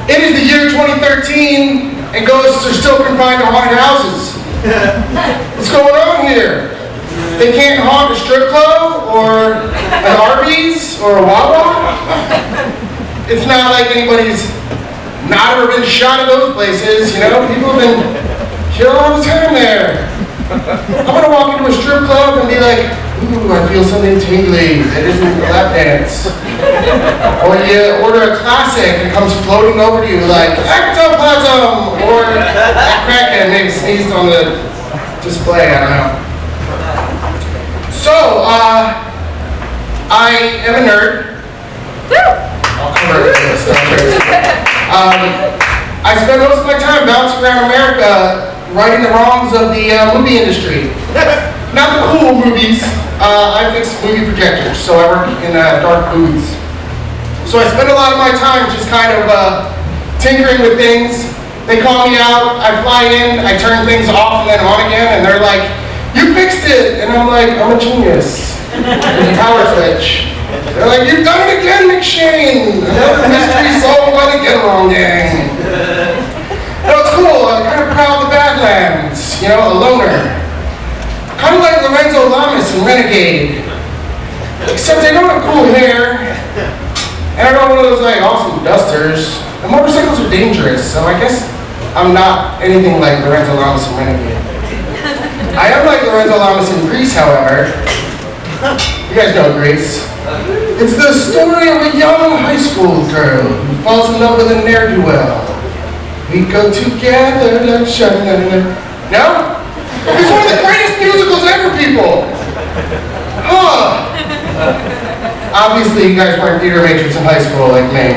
It is the year 2013, and ghosts are still confined to haunted houses. What's going on here? They can't haunt a strip club, or an Arby's, or a Wawa? It's not like anybody's not ever been shot at those places, you know? People have been killed all the time there. I'm gonna walk into a strip club and be like, ooh, I feel something tingly. That isn't a lap dance. Or you order a classic and it comes floating over to you like, ectoplasm! Or that crackhead maybe sneezed on the display, I don't know. So, I am a nerd. I'll cover this stuff. I spend most of my time bouncing around America righting the wrongs of the movie industry. Not the cool movies. I fix movie projectors, so I work in dark movies. So I spend a lot of my time just kind of tinkering with things. They call me out, I fly in, I turn things off and then on again, and they're like, you fixed it! And I'm like, I'm a genius. There's a power switch. They're like, you've done it again, McShain! Another mystery solved by the Get Along Gang. No, it's cool, I'm kind of proud of the Badlands, you know, a loner. Kind of like Lorenzo Lamas in Renegade. Except I don't have cool hair, and I don't have one of those like awesome dusters. And motorcycles are dangerous, so I guess I'm not anything like Lorenzo Lamas in Renegade. I am like Lorenzo Lamas in Grease, however. You guys know Grease. It's the story of a young high school girl who falls in love with a ne'er-do-well. We go together like shine. No? It's one of the greatest musicals ever, people! Huh. Obviously, you guys weren't theater majors in high school like me.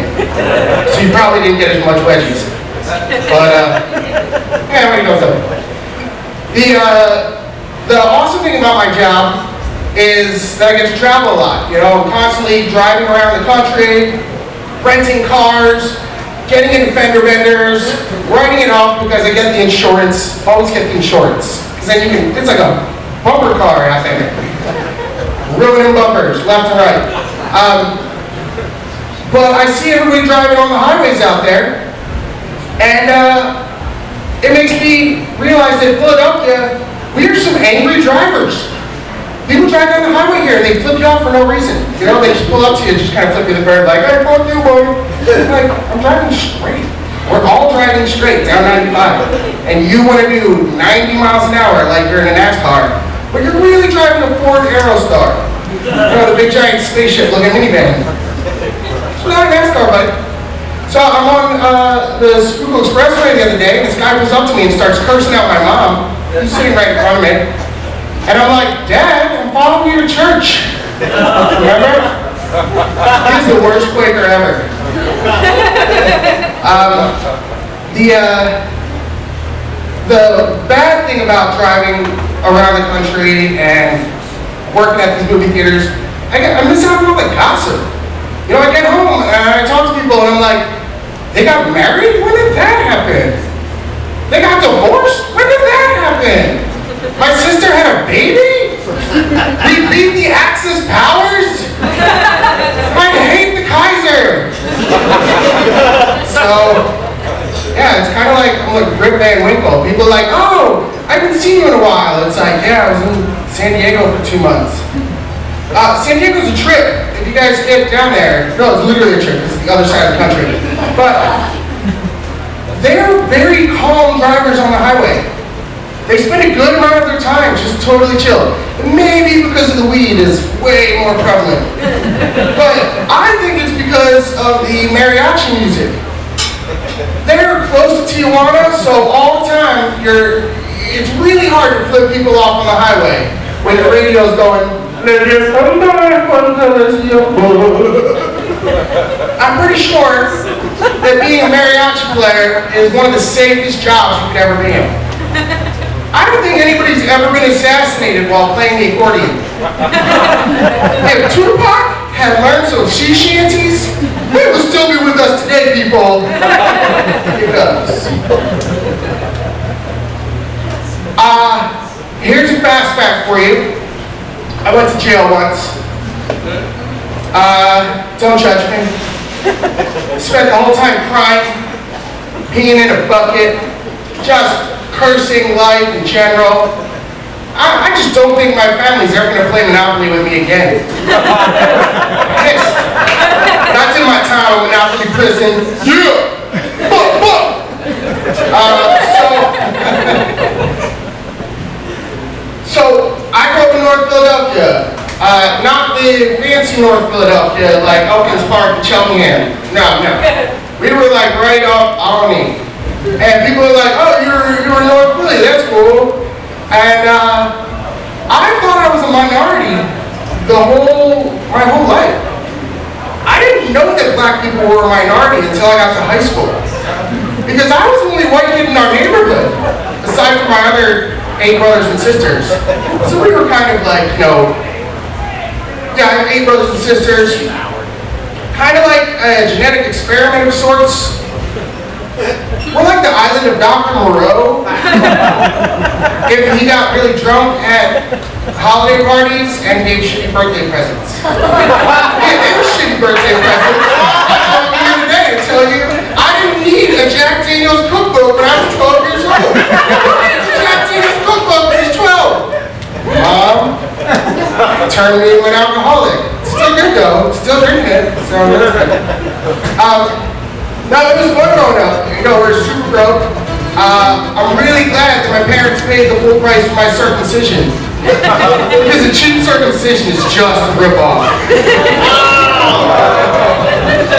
So you probably didn't get as much wedgies. But, yeah, what goes up? The awesome thing about my job is that I get to travel a lot. You know, I'm constantly driving around the country, renting cars, getting into fender benders, writing it off because I get the insurance. Always get the insurance. Because then you can, it's like a bumper car out there. Ruining bumpers, left and right. But I see everybody driving on the highways out there, and it makes me realize that in Philadelphia, we are some angry drivers. People drive down the highway here and they flip you off for no reason. You know, they just pull up to you and just kind of flip you the bird like, hey, fuck you, boy. Like, I'm driving straight. We're all driving straight down 95. And you want to do 90 miles an hour like you're in a NASCAR, but you're really driving a Ford Aerostar. You know, the big giant spaceship looking minivan. It's not a NASCAR, bud. So I'm on the Schuylkill Expressway the other day, and this guy comes up to me and starts cursing out my mom. He's sitting right in front of me. And I'm like, Dad, I'm following you to church. Remember? He's the worst Quaker ever. The bad thing about driving around the country and working at these movie theaters, I miss out on all the gossip. You know, I get home and I talk to people and I'm like, they got married? When did that happen? They got divorced? When did that happen? My sister had a baby? We beat the Axis powers? I hate the Kaiser! So, yeah, it's kind of like I'm like Rip Van Winkle. People are like, oh, I haven't seen you in a while. It's like, yeah, I was in San Diego for 2 months. San Diego's a trip. If you guys get down there, no, it's literally a trip. It's the other side of the country. But they're very calm drivers on the highway. They spend a good amount of their time just totally chill. Maybe because of the weed is way more prevalent. But I think it's because of the mariachi music. They're close to Tijuana, so all the time it's really hard to flip people off on the highway when the radio's going, I'm pretty sure that being a mariachi player is one of the safest jobs you could ever be in. I don't think anybody's ever been assassinated while playing the accordion. If Tupac had learned some sea shanties, he would still be with us today, people. He does. Here's a fast fact for you. I went to jail once. Don't judge me. Spent the whole time crying, peeing in a bucket, just cursing life in general. I just don't think my family's ever going to play Monopoly with me again. Pissed. That's in my time of Monopoly prison. Yeah! Fuck, fuck! So, I grew up in North Philadelphia. Not the fancy North Philadelphia, like Elkins Park and Cheltenham. No. We were like right off Albany. And people were like, oh, you're in North Philly, that's cool. And I thought I was a minority my whole life. I didn't know that black people were a minority until I got to high school. Because I was the only white kid in our neighborhood, aside from my other 8 brothers and sisters. So we were kind of like, I have 8 brothers and sisters. Kind of like a genetic experiment of sorts. We're like the island of Dr. Moreau. If he got really drunk at holiday parties and gave shitty birthday presents. Yeah, they were shitty birthday presents. I'm here today to tell you, I didn't need a Jack Daniel's cookbook when I was 12 years old. Jack Daniel's cookbook when I was 12. Mom turned me into an alcoholic. Still good though, still drinking it. So that's good. No, it was fun growing up. We're super broke. I'm really glad that my parents paid the full price for my circumcision. Because a cheap circumcision is just a rip-off.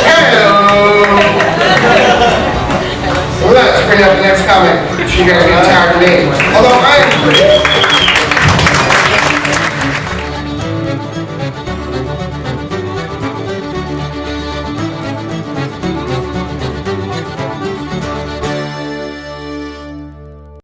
Hello. Well, let's bring up the next comic. She's gonna be tired of me. Although I am